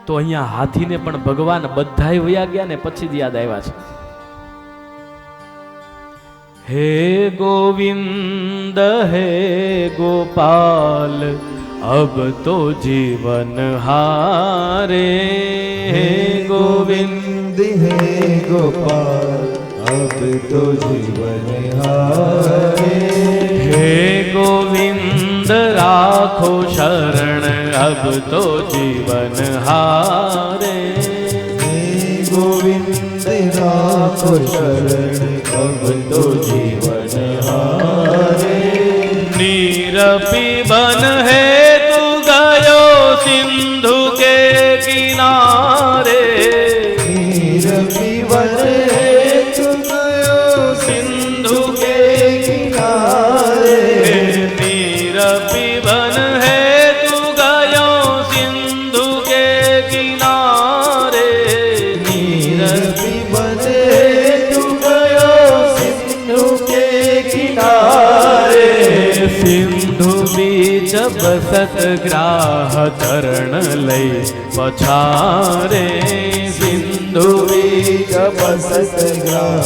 તો અહીંયા હાથીને પણ ભગવાન બધાય વયા ગયા ને પછી જ યાદ આવ્યા છે. હે ગોવિંદ હે ગોપાલ अब तो जीवन हारे. हे गोविंद हे गोपाल अब तो जीवन हारे. हे गोविंद राखो शरण अब तो जीवन हारे. हे गोविंद राखो शरण अब तो जीवन हारे. नीर पीबन है सिंधु के किनारे. नीर पीबन हेतु गयो सिंधु के किनारे. नीर पीबन हेतु गयो सिंधु के किनारे. नीर पीबन हेतु गयो सिंधु के किनारे. सिंधु बीच बसत ग्राह चरण लई पछारे. सिंधु बीच बसत ग्राह.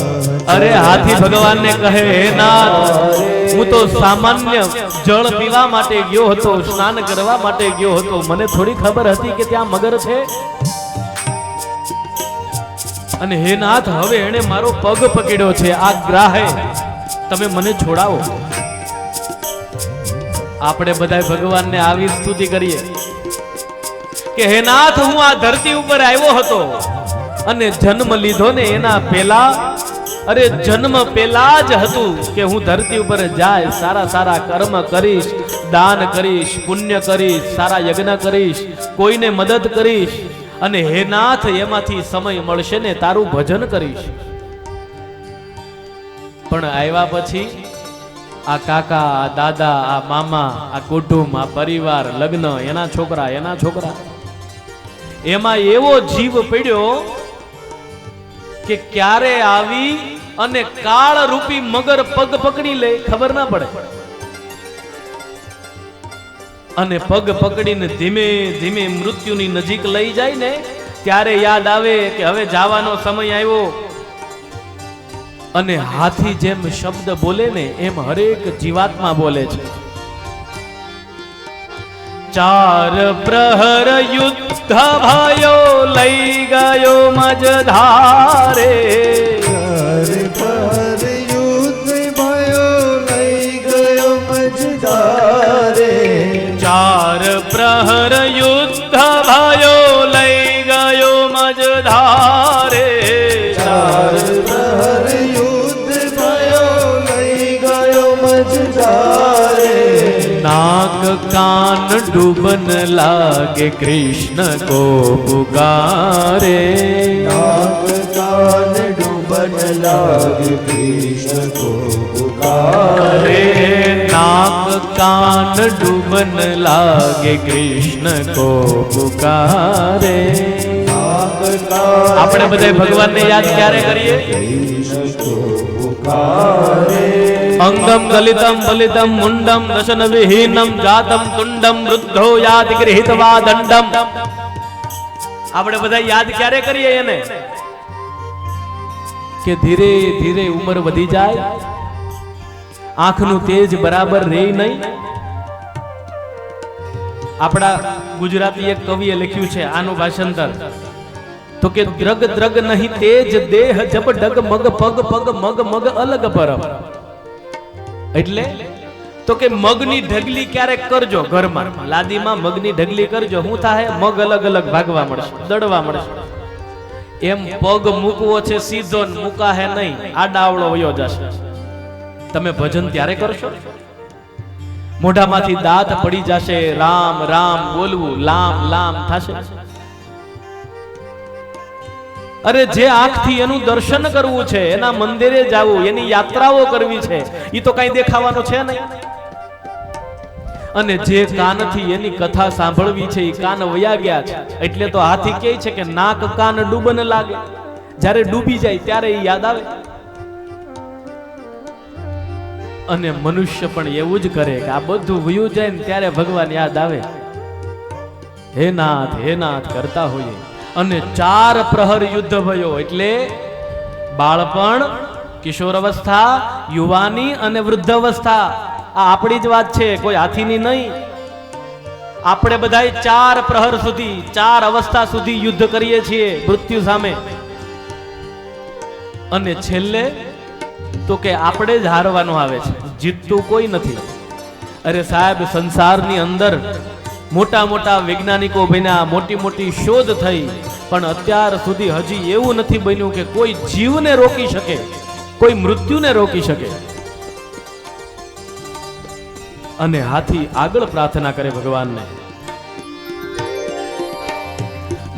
अरे हाथी भगवान ने कहे हे नाथ, હું તો સામાન્ય જળ પીવા માટે ગયો હતો, સ્નાન કરવા માટે ગયો હતો, મને થોડી ખબર હતી કે ત્યાં મગર છે. અને હે નાથ, હવે એણે મારો પગ પકડ્યો છે, આ ગ્રાહે તમે મને છોડાવો. આપણે બધા ભગવાનને આવી સ્તુતિ કરીએ કે હે નાથ, હું આ ધરતી ઉપર આવ્યો હતો અને જન્મ લીધો ને એના પહેલા, અરે જન્મ પહેલા જ હતું કે હું ધરતી ઉપર જાય, સારા સારા કર્મ કરીશ, દાન કરીશ, પુણ્ય કરીશ, સારા યજ્ઞ કરીશ, કોઈને મદદ કરીશ, અને હે નાથ, એમાંથી સમય મળશે ને તારું ભજન કરીશ. પણ આવ્યા પછી આ કાકા, આ દાદા, આ મામા, આ કુટુંબ, આ પરિવાર, લગ્ન, એના છોકરા, એમાં એવો જીવ પડ્યો કે ક્યારે આવી અને કાળ રૂપી મગર પગ પકડી લે ખબર ના પડે. અને પગ પકડીને ધીમે ધીમે મૃત્યુની નજીક લઈ જાય ને ત્યારે યાદ આવે કે હવે જવાનો સમય આવ્યો. અને હાથી જેમ શબ્દ બોલે ને એમ હરેક જીવાત્મા બોલે છે. ચાર પ્રહર યુદ્ધ ભયો લઈ ગયો મજધારે. ચાર પ્રહર યુદ્ધ ભયો લઈ ગયો મજધારે. ચાર પ્રહર યુદ્ધ ભયો લઈ ગયો મજધારે. ચાર પ્રહર યુદ્ધ ભયો લઈ ગયો મજધારે. नाक कान डूबन लागे कृष्ण को पुकारे. नाक कान डूबन लागे कृष्ण को पुकारे. नाक कान डूबन लागे कृष्ण को पुकारे. આપણે બધા ભગવાનને યાદ ક્યારે કરીએ? कृष्ण को पुकारे. अंगम गलितम बलितम मुंडम दशन विहीनम जातम तुंडम वृद्धो याद गृहीतवा दंडम. આપણે બધા યાદ ક્યારે કરીએ એને? કે ધીરે ધીરે ઉંમર વધી જાય, આંખનું તેજ બરાબર રહે નહીં. આપણા ગુજરાતી એક કવિએ લખ્યું છે આનું ભાષાંતર, તો કે દ્રગ દ્રગ નહીં તેજ દેહ જબ ડગ મગ પગ પગ મગ મગ અલગ પરમ. એટલે તો કે મગની ઢગલી ક્યારેક કરજો ઘરમાં, લાદીમાં મગની ઢગલી કરજો, શું થાય? મગ અલગ અલગ ભાગવા મળશે, દડવા મળશે. એમ પગ મૂકવો છે સીધો, મૂકા હે નહીં, આડાવડો વયો જશે. તમે ભજન ત્યારે કરશો, મોઢામાંથી દાંત પડી જશે, રામ રામ બોલવું લામ લામ થશે. અરે જે આંખથી એનું દર્શન કરવું છે, એના મંદિરે જવું, એની યાત્રાઓ કરવી છે, એ તો કઈ દેખાવાનું છે નહીં. અને જે કાનથી એની કથા સાંભળવી છે એ કાન વયા ગયા છે. એટલે તો હાથી કહે છે કે નાક કાન ડૂબન લાગે, જ્યારે ડૂબી જાય ત્યારે એ યાદ આવે. અને મનુષ્ય પણ એવું જ કરે કે આ બધું વયું જાય ને ત્યારે ભગવાન યાદ આવે. હે નાથ કરતા હોઈએ. અને 4 પ્રહર યુદ્ધ ભયો એટલે બાળપણ, કિશોર અવસ્થા, યુવાની અને વૃદ્ધ અવસ્થા. આ આપણી જ વાત છે, કોઈ હાથીની નહીં. આપણે બધાય 4 પ્રહર સુધી, 4 અવસ્થા સુધી યુદ્ધ કરીએ છીએ મૃત્યુ સામે. અને છેલ્લે તો કે આપણે જ હારવાનું આવે છે, જીતતું કોઈ નથી. અરે સાહેબ, સંસારની અંદર મોટા મોટા વૈજ્ઞાનિકો બન્યા, મોટી મોટી શોધ થઈ, પણ અત્યાર સુધી હજી એવું નથી બન્યું કે કોઈ જીવને રોકી શકે, કોઈ મૃત્યુને રોકી શકે. અને હાથી આગળ પ્રાર્થના કરે ભગવાનને,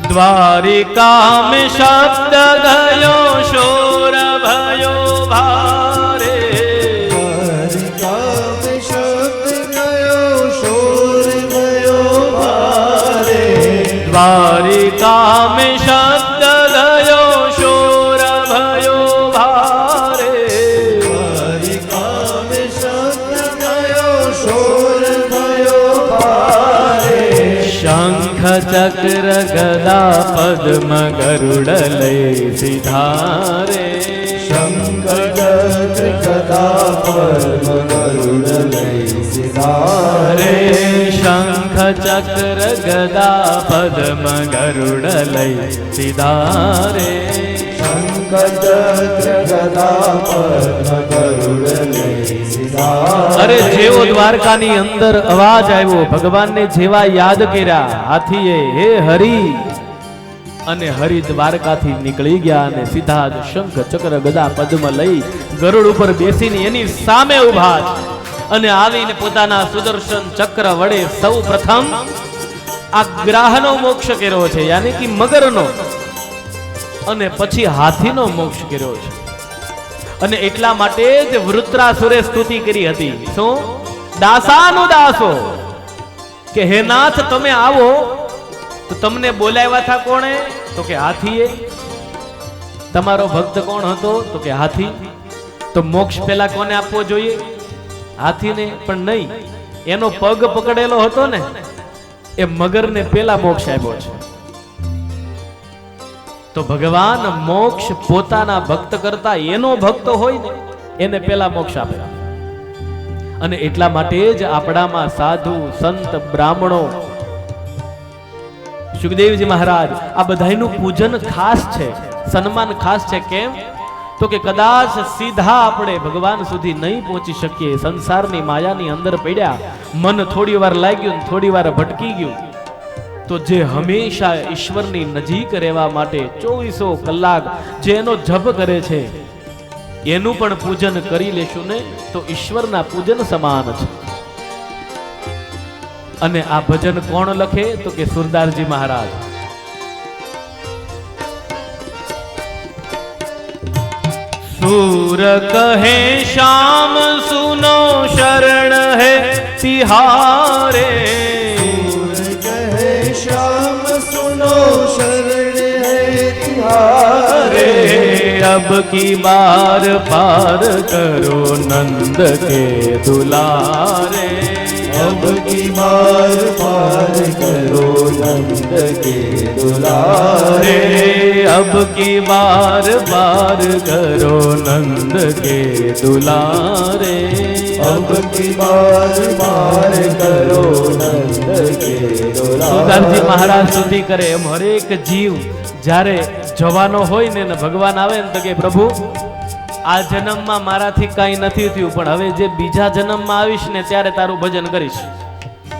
દ્વારિકા में શબ્દ ગયો શોર ભયો ભારે. દ્વારિકા में શબ્દ ગયો શોર ભયો ભારે. દ્વારિકા में શબ્દ ગયો શોર ભયો ભારે. દ્વારિકા में શબ્દ ગયો શોર ભયો ભારે. શંખ ચક્ર ગદા પદ્મ ગરુડ લઈ સિધારે. શંખ ચક્ર ગદા પદ્મ ગરુડ લઈ સિધારે. શંખ ચક્ર ગદા પદ્મ ગરુડ લઈ સિધારે. શંખ ચક્ર ગદા પદ્મ ગરુડ લઈ સિધારે. અરે જેવો દ્વારકાની અંદર અવાજ આવ્યો, ભગવાનને જેવા યાદ કર્યા હાથીએ, હે હરી, અને હરિ દ્વારકાથી નીકળી ગયા અને સીધા જ શંખ ચક્ર ગદા પદ્મ લઈ ગરુડ ઉપર બેસીને એની સામે ઉભા છે. અને આવીને પોતાના સુદર્શન ચક્ર વડે સૌ પ્રથમ આ ગ્રાહનો મોક્ષ કર્યો છે, યાની કે મગરનો, અને પછી હાથીનો મોક્ષ કર્યો છે. અને એટલા માટે જ વૃત્રાસુરે સ્તુતિ કરી હતી, શું? દાસાનો દાસો, કે હે નાથ તમે આવો તો તમને બોલાવ્યા હતા કોણે? તો કે હાથીએ. તમારો ભક્ત કોણ હતો? તો કે હાથી. તો મોક્ષ પેલા કોને આપવો જોઈએ? હાથીને. પણ નહીં, એનો પગ પકડેલો હતો ને, એ મગરને પેલા મોક્ષ આપ્યો છે. તો ભગવાન મોક્ષ પોતાના ભક્ત કરતા એનો ભક્ત હોય ને એને પેલા મોક્ષ આપે. અને એટલા માટે જ આપણામાં સાધુ, સંત, બ્રાહ્મણો, સુખદેવજી મહારાજ, આ બધાનું પૂજન ખાસ છે, સન્માન ખાસ છે. કેમ? તો કે કદાચ સીધા આપણે ભગવાન સુધી નહીં પહોંચી શકીએ, સંસારની માયાની અંદર પડ્યા, મન થોડી વાર લાગ્યું, થોડી વાર ભટકી ગયું, તો જે હંમેશા ઈશ્વરની નજીક રહેવા માટે 24 કલાક જેનો જપ કરે છે, એનું પણ પૂજન કરી લેશું ને તો ઈશ્વરના પૂજન સમાન છે. અને આ ભજન કોણ લખે? તો કે સુરદાસજી મહારાજ. सूर कहे श्याम सुनो शरण है तिहारे. सूर कहे श्याम सुनो शरण है तिहारे. अब की बार पार करो नंद के दुलारे. अब की बार पार करो नंद के दुलारे. अब की बार पार करो नंद के दुलारे. अब की बार पार करो नंद के दुलारे. સુરદાસજી મહારાજ સ્તુતિ કરે એમ હરેક જીવ જ્યારે જવાનો હોય ને ભગવાન આવે ને તો કે પ્રભુ આ જન્મમાં મારાથી કાંઈ નથી થયું, પણ હવે જે બીજા જન્મમાં આવીશ ને ત્યારે તારું ભજન કરીશ.